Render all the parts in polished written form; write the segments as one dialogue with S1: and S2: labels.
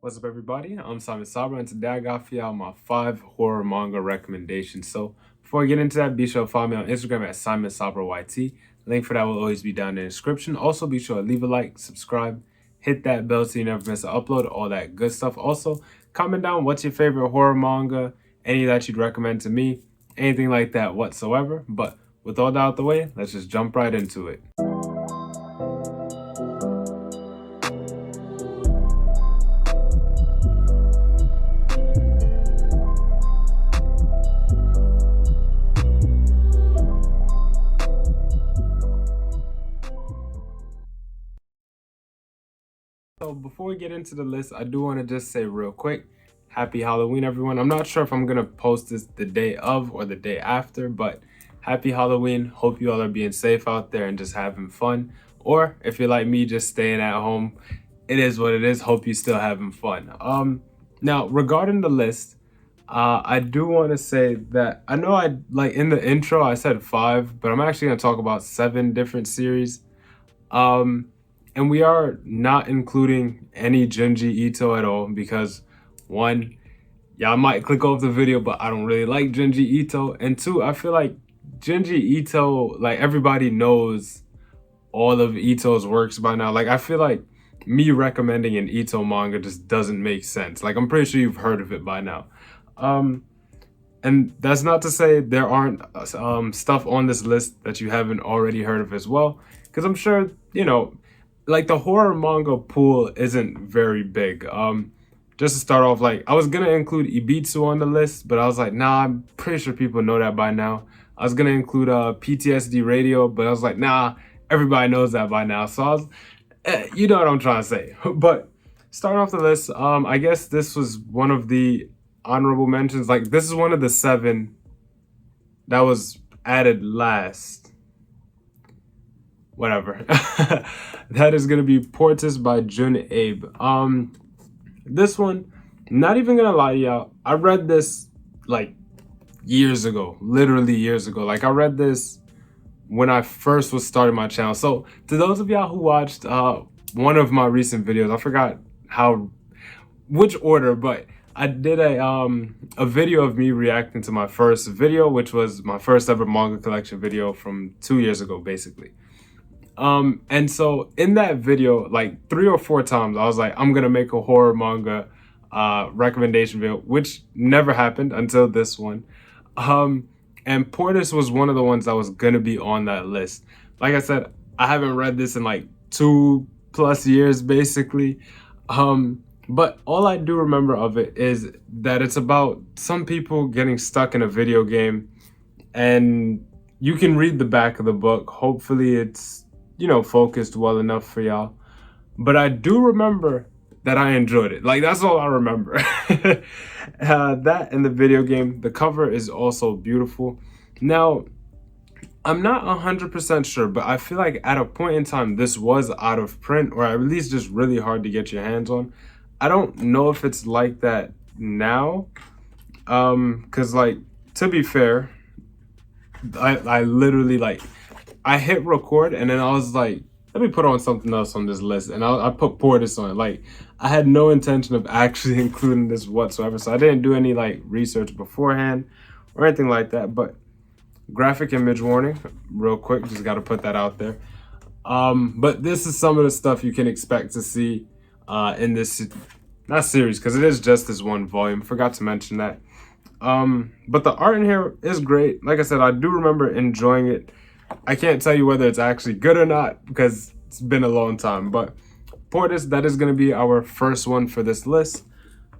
S1: What's up, everybody? I'm Simon Sabra, and today I got for y'all my 5 horror manga recommendations. So, before I get into that, be sure to follow me on Instagram at Simon Sabra YT. Link for that will always be down in the description. Also, be sure to leave a like, subscribe, hit that bell so you never miss an upload, all that good stuff. Also, comment down what's your favorite horror manga, any that you'd recommend to me, anything like that whatsoever. But with all that out the way, let's just jump right into it. So before we get into the list, I do want to just say real quick, happy Halloween, everyone. I'm not sure if I'm going to post this the day of or the day after, but happy Halloween. Hope you all are being safe out there and just having fun. Or if you're like me, just staying at home, it is what it is. Hope you're still having fun. Now, regarding the list, I do want to say that I know in the intro, I said 5, but I'm actually going to talk about 7 different series. And we are not including any Junji Ito at all because, one, y'all might click off the video, but I don't really like Junji Ito. And 2, I feel like Junji Ito, like everybody knows all of Ito's works by now. Like I feel like me recommending an Ito manga just doesn't make sense. Like I'm pretty sure you've heard of it by now. And that's not to say there aren't stuff on this list that you haven't already heard of as well. Because I'm sure, like the horror manga pool isn't very big. Just to start off, like I was gonna include Ibitsu on the list, but I was like, nah, I'm pretty sure people know that by now. I was gonna include PTSD Radio, but I was like, nah, everybody knows that by now. So I was, you know what I'm trying to say. But starting off the list, I guess this was one of the honorable mentions. Like this is one of the 7 that was added last. Whatever. That is gonna be Poris by Jun Abe. This one, not even gonna lie to y'all, I read this like years ago, literally years ago. Like I read this when I first was starting my channel. So to those of y'all who watched one of my recent videos, I forgot which order, but I did a video of me reacting to my first video, which was my first ever manga collection video from 2 years ago, basically. And so in that video, like 3 or 4 times, I was like, I'm gonna make a horror manga recommendation video, which never happened until this one. And Poris was one of the ones that was gonna be on that list. Like I said, I haven't read this in like 2+ years, basically. But all I do remember of it is that it's about some people getting stuck in a video game, and you can read the back of the book. Hopefully it's focused well enough for y'all. But I do remember that I enjoyed it. Like, that's all I remember. That and the video game. The cover is also beautiful. Now, I'm not 100% sure, but I feel like at a point in time, this was out of print, or at least just really hard to get your hands on. I don't know if it's like that now. Because, like, to be fair, I literally, like, I hit record and then I was like, let me put on something else on this list. And I put Poris on it. Like, I had no intention of actually including this whatsoever. So I didn't do any like research beforehand or anything like that. But graphic image warning, real quick, just got to put that out there. But this is some of the stuff you can expect to see in this, not series, because it is just this one volume. Forgot to mention that. But the art in here is great. Like I said, I do remember enjoying it. I can't tell you whether it's actually good or not because it's been a long time. But Poris, that is going to be our first one for this list.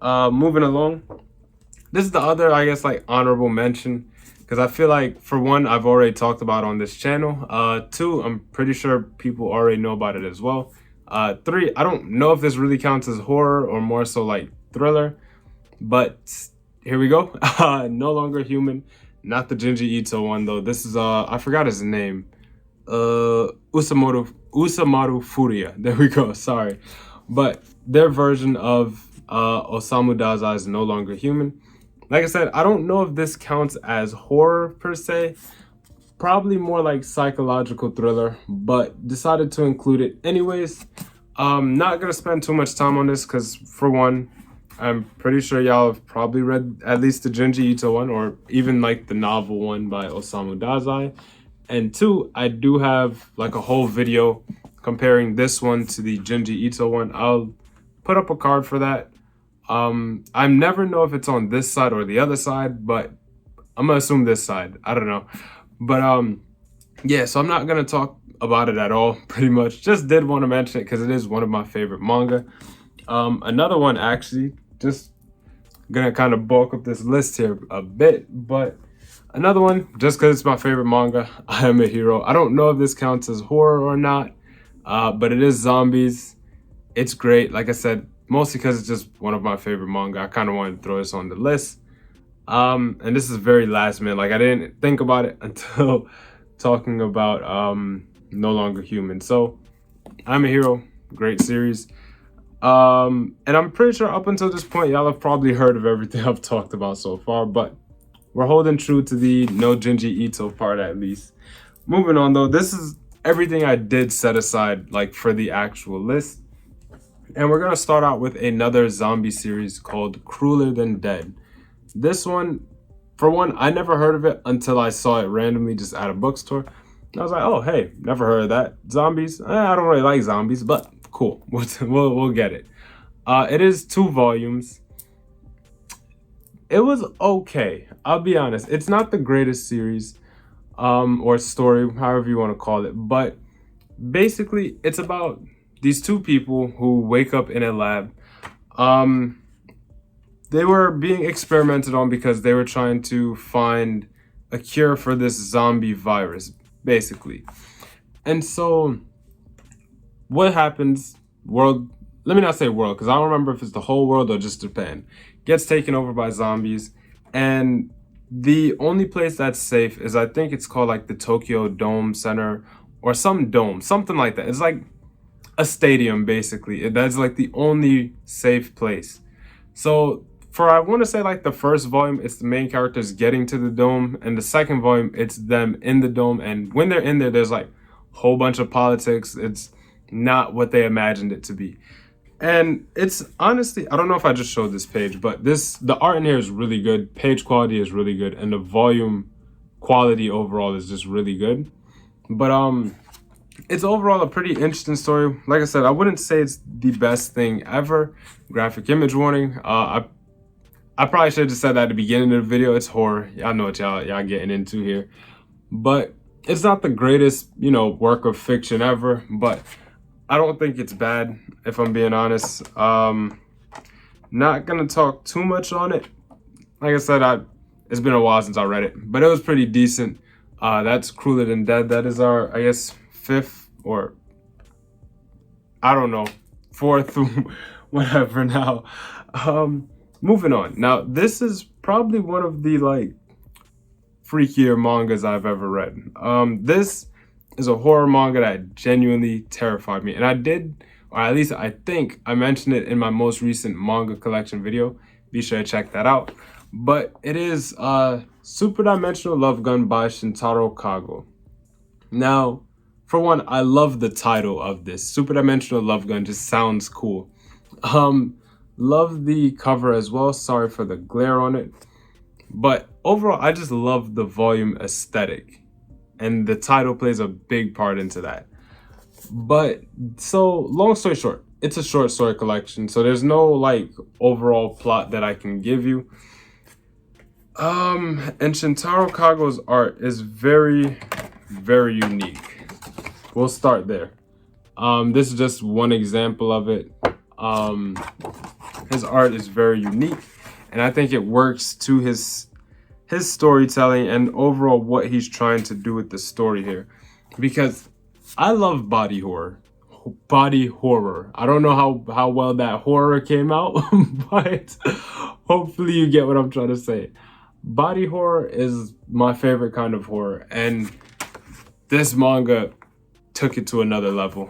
S1: Moving along. This is the other, I guess, like honorable mention. Because I feel like, for one, I've already talked about on this channel. 2, I'm pretty sure people already know about it as well. 3, I don't know if this really counts as horror or more so like thriller. But here we go. No Longer Human. Not the Junji Ito one though. This is I forgot his name. Usamaru Furia. There we go. Sorry. But their version of Osamu Dazai's No Longer Human. Like I said, I don't know if this counts as horror per se. Probably more like psychological thriller, but decided to include it anyways. Not gonna spend too much time on this because, for one, I'm pretty sure y'all have probably read at least the Junji Ito one, or even like the novel one by Osamu Dazai. And two, I do have like a whole video comparing this one to the Junji Ito one. I'll put up a card for that. I never know if it's on this side or the other side, but I'm gonna assume this side. I don't know. But yeah, so I'm not gonna talk about it at all, pretty much. Just did want to mention it because it is one of my favorite manga. Another one, actually, just gonna kind of bulk up this list here a bit, but another one, just because it's my favorite manga, I Am a Hero. I don't know if this counts as horror or not, but it is zombies. It's great, like I said, mostly because it's just one of my favorite manga. I kind of wanted to throw this on the list. And this is very last minute. Like, I didn't think about it until talking about No Longer Human. So, I'm a Hero, great series. And I'm pretty sure up until this point, y'all have probably heard of everything I've talked about so far, but we're holding true to the no Junji Ito part at least. Moving on though, this is everything I did set aside like for the actual list. And we're gonna start out with another zombie series called Crueler Than Dead. This one, for one, I never heard of it until I saw it randomly just at a bookstore. And I was like, oh, hey, never heard of that. Zombies? I don't really like zombies, but cool. We'll get it. It is 2 volumes. It was okay. I'll be honest. It's not the greatest series or story, however you want to call it. But basically, it's about these 2 people who wake up in a lab. They were being experimented on because they were trying to find a cure for this zombie virus, basically. And so what happens, world, let me not say world, because I don't remember if it's the whole world or just Japan, gets taken over by zombies. And the only place that's safe is, I think it's called like the Tokyo Dome Center or some dome, something like that. It's like a stadium, basically. That's like the only safe place. So for, I want to say like the first volume, it's the main characters getting to the dome, and the second volume, it's them in the dome. And when they're in there, there's like a whole bunch of politics. It's not what they imagined it to be. And it's honestly, I don't know if I just showed this page, but the art in here is really good. Page quality is really good, and the volume quality overall is just really good. But it's overall a pretty interesting story. Like I said, I wouldn't say it's the best thing ever. Graphic image warning. I probably should have just said that at the beginning of the video. It's horror. Y'all know what y'all getting into here. But it's not the greatest, work of fiction ever. But I don't think it's bad, if I'm being honest. Not gonna talk too much on it. Like I said, it's been a while since I read it, but it was pretty decent. That's Crueler Than Dead. That is our, I guess, 5th or I don't know, 4th, whatever now. Moving on. Now, this is probably one of the like freakier mangas I've ever read. This is a horror manga that genuinely terrified me. And I did, or at least I think I mentioned it in my most recent manga collection video. Be sure to check that out. But it is Superdimensional Love Gun by Shintaro Kago. Now, for one, I love the title of this. Superdimensional Love Gun just sounds cool. Love the cover as well. Sorry for the glare on it. But overall, I just love the volume aesthetic. And the title plays a big part into that. But, so, long story short, it's a short story collection. So there's no, like, overall plot that I can give you. And Shintaro Kago's art is very, very unique. We'll start there. This is just one example of it. His art is very unique, and I think it works to his storytelling and overall what he's trying to do with the story here. Because I love body horror. I don't know how well that horror came out, but hopefully you get what I'm trying to say. Body horror is my favorite kind of horror, and this manga took it to another level.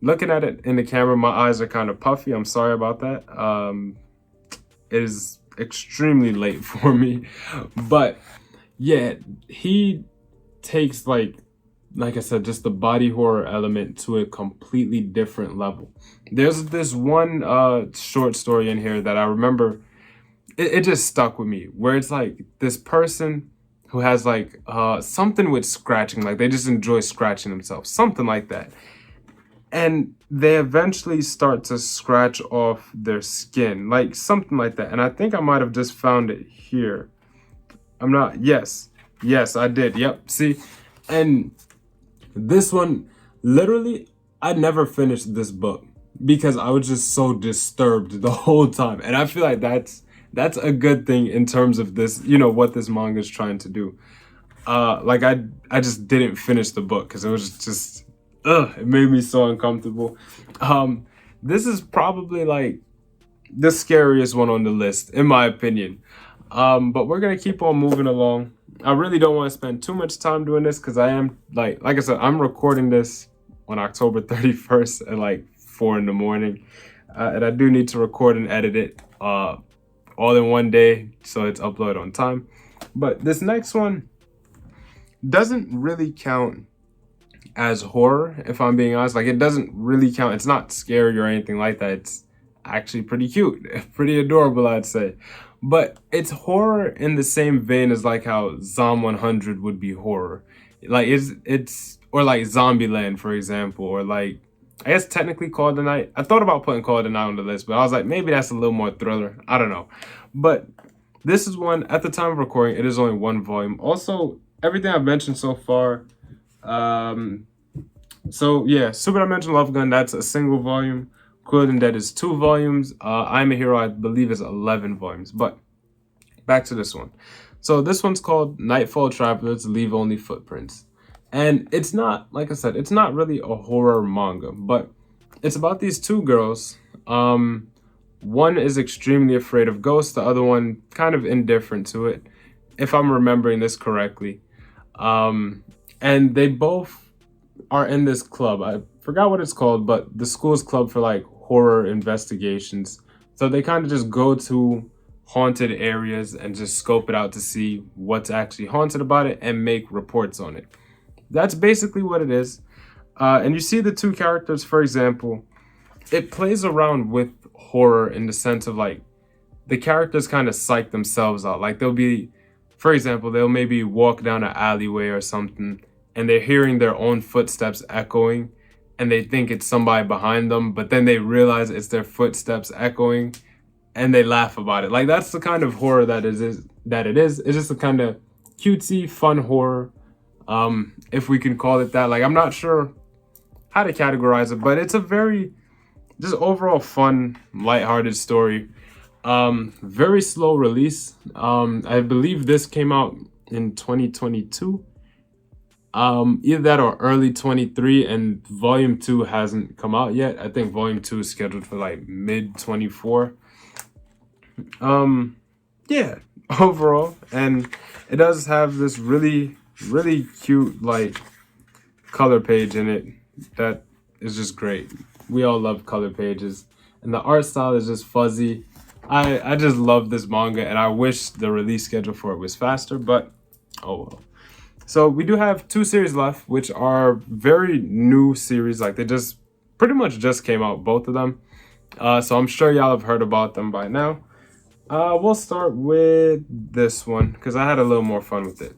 S1: Looking at it in the camera, my eyes are kind of puffy. I'm sorry about that. It is extremely late for me. But yeah, he takes like like I said, just the body horror element to a completely different level. There's this one short story in here that I remember, it just stuck with me, where it's like this person who has like something with scratching, like they just enjoy scratching themselves, something like that. And they eventually start to scratch off their skin, like something like that. And I think I might have just found it here. I'm not, yes, I did. Yep, see? And this one, literally, I never finished this book because I was just so disturbed the whole time. And I feel like that's a good thing in terms of this, you know, what this manga is trying to do. Like I just didn't finish the book because it was just it made me so uncomfortable. This is probably like the scariest one on the list, in my opinion. But we're gonna keep on moving along. I really don't want to spend too much time doing this because I am like I said, I'm recording this on October 31st at like 4 in the morning. And I do need to record and edit it all in one day so it's uploaded on time. But this next one doesn't really count as horror, if I'm being honest. Like, it doesn't really count. It's not scary or anything like that. It's actually pretty cute, pretty adorable, I'd say. But it's horror in the same vein as like how Zom 100 would be horror. Like it's or like Zombieland, for example, or like I guess technically Call of the Night. I thought about putting Call of the Night on the list, but I was like, maybe that's a little more thriller. I don't know. But this is one, at the time of recording, it is only one volume. Also, everything I've mentioned so far, so yeah, Superdimensional Love Gun, that's a single volume. Cooler Than Dead is 2 volumes. I'm a Hero, I believe, is 11 volumes. But back to this one. So this one's called Nightfall Travelers Leave Only Footprints. And it's not, like I said, it's not really a horror manga, but it's about these two girls. One is extremely afraid of ghosts, the other one kind of indifferent to it, if I'm remembering this correctly. And they both are in this club. I forgot what it's called, but the school's club for like horror investigations. So they kind of just go to haunted areas and just scope it out to see what's actually haunted about it and make reports on it. That's basically what it is. And you see the two characters, for example, it plays around with horror in the sense of like the characters kind of psych themselves out. Like they'll be, for example, they'll maybe walk down an alleyway or something and they're hearing their own footsteps echoing and they think it's somebody behind them, but then they realize it's their footsteps echoing and they laugh about it. Like that's the kind of horror that it is. It's just a kind of cutesy, fun horror, if we can call it that. Like I'm not sure how to categorize it, but it's a very just overall fun, lighthearted story. Very slow release. I believe this came out in 2022. Either that or early 23, and volume 2 hasn't come out yet. I think volume 2 is scheduled for like mid 24. Yeah, overall, and it does have this really cute like color page in it that is just great. We all love color pages, and the art style is just fuzzy. I just love this manga, and I wish the release schedule for it was faster, but oh well. So we do have 2 series left, which are very new series. Like they just pretty much just came out, both of them. So I'm sure y'all have heard about them by now. We'll start with this one because I had a little more fun with it.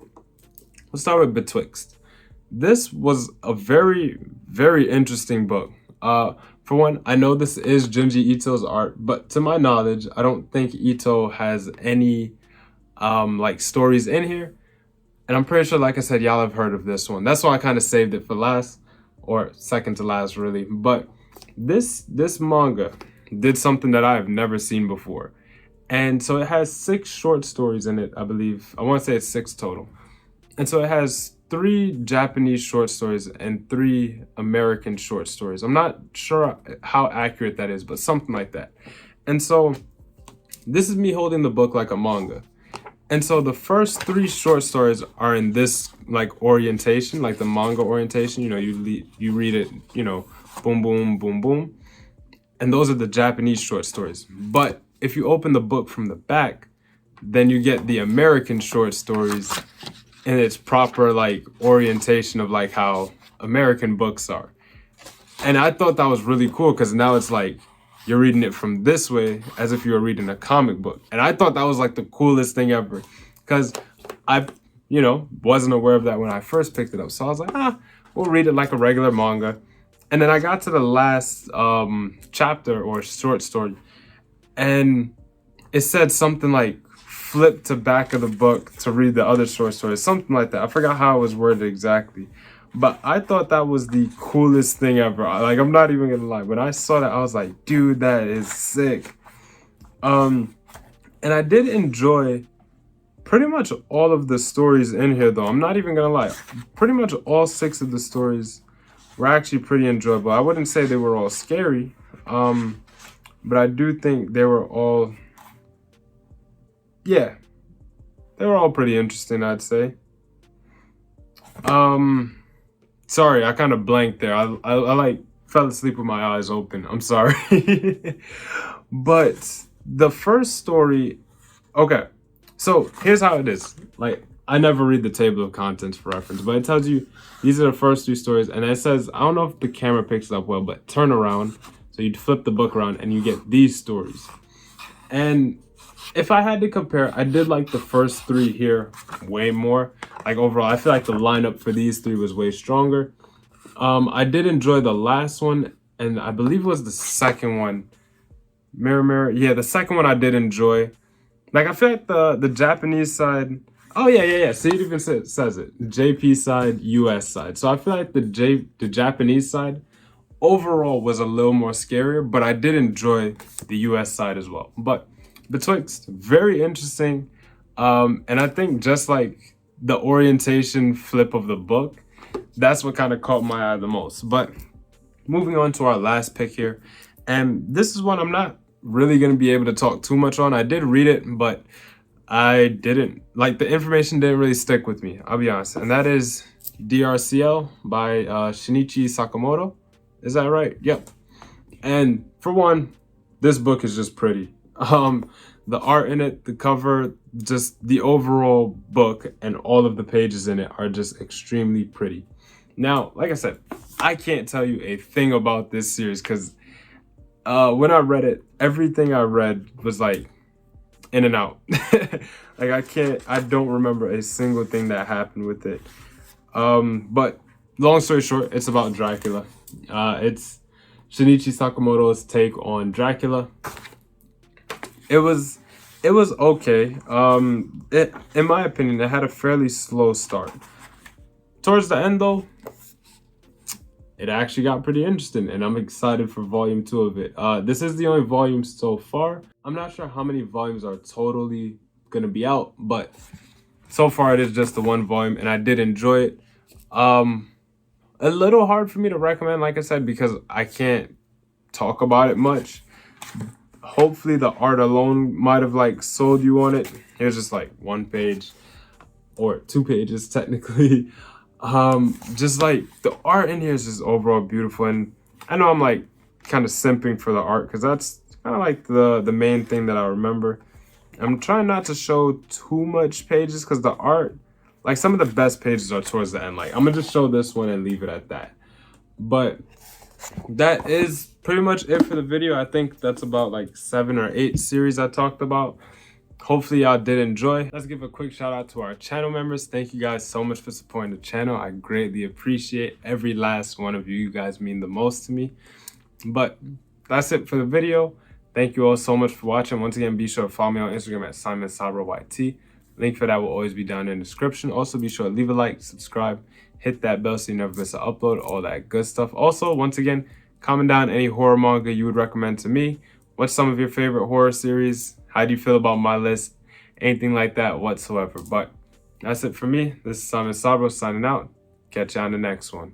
S1: We'll start with Betwixt. This was a very interesting book. For one, I know this is Junji Ito's art, but to my knowledge, I don't think Ito has any like stories in here. And I'm pretty sure, like I said, y'all have heard of this one. That's why I kind of saved it for last, or second to last, really. But this manga did something that I have never seen before. And so it has 6 short stories in it, I believe. I want to say it's 6 total. And so it has 3 Japanese short stories and 3 American short stories. I'm not sure how accurate that is, but something like that. And so this is me holding the book like a manga. And so the first 3 short stories are in this like orientation, like the manga orientation. You know, you read it, you know, boom, boom, boom, boom. And those are the Japanese short stories. But if you open the book from the back, then you get the American short stories in its proper like orientation of like how American books are. And I thought that was really cool because now it's like you're reading it from this way as if you were reading a comic book. And I thought that was like the coolest thing ever because I, wasn't aware of that when I first picked it up. So I was like, we'll read it like a regular manga. And then I got to the last chapter or short story, and it said something like flip to back of the book to read the other short story, something like that. I forgot how it was worded exactly. But I thought that was the coolest thing ever. Like, I'm not even gonna lie. When I saw that, I was like, dude, that is sick. And I did enjoy pretty much all of the stories in here, though. I'm not even gonna lie. Pretty much all 6 of the stories were actually pretty enjoyable. I wouldn't say they were all scary, but I do think they were all, they were all pretty interesting, I'd say. Sorry, I kind of blanked there. I like fell asleep with my eyes open. I'm sorry. But the first story, okay. So here's how it is. Like, I never read the table of contents for reference, but it tells you these are the first 3 stories, and it says, I don't know if the camera picks it up well, but turn around. So you'd flip the book around and you get these stories. And if I had to compare, I did like the first 3 here way more. Like overall, I feel like the lineup for these 3 was way stronger. I did enjoy the last one, and I believe it was the second one. Mirror, Mirror. Yeah, the second one I did enjoy. Like, I feel like the Japanese side. Oh yeah. See, it even says it. JP side, US side. So I feel like the Japanese side overall was a little more scarier, but I did enjoy the US side as well. But Betwixt, very interesting. And I think just like the orientation flip of the book, that's what kind of caught my eye the most. But moving on to our last pick here, and this is one I'm not really going to be able to talk too much on. I did read it, but I didn't, like, the information didn't really stick with me, I'll be honest. And that is Drcl by Shinichi Sakamoto. Is that right? Yep. And for one, this book is just pretty. The art in it, the cover, just the overall book and all of the pages in it are just extremely pretty. Now, like I said, I can't tell you a thing about this series because when I read it, everything I read was like in and out. Like, I don't remember a single thing that happened with it. But long story short, it's about Drcl. It's Shinichi Sakamoto's take on Drcl. It was okay. In my opinion, it had a fairly slow start. Towards the end, though, it actually got pretty interesting, and I'm excited for volume 2 of it. This is the only volume so far. I'm not sure how many volumes are totally gonna be out, but so far it is just the 1 volume, and I did enjoy it. A little hard for me to recommend, like I said, because I can't talk about it much. Hopefully the art alone might have like sold you on it. Here's just like 1 page or 2 pages technically. Just like the art in here is just overall beautiful, and I know I'm like kind of simping for the art because that's kind of like the main thing that I remember. I'm trying not to show too much pages because the art, like, some of the best pages are towards the end. Like, I'm gonna just show this one and leave it at that. But that is pretty much it for the video. I think that's about like 7 or 8 series I talked about. Hopefully y'all did enjoy. Let's give a quick shout out to our channel members. Thank you guys so much for supporting the channel. I greatly appreciate every last one of you. You guys mean the most to me. But that's it for the video. Thank you all so much for watching. Once again, be sure to follow me on Instagram at SimonSabroYT. Link for that will always be down in the description. Also, be sure to leave a like, subscribe, hit that bell so you never miss an upload, all that good stuff. Also, once again, comment down any horror manga you would recommend to me. What's some of your favorite horror series? How do you feel about my list? Anything like that whatsoever. But that's it for me. This is Simon Sabro signing out. Catch you on the next one.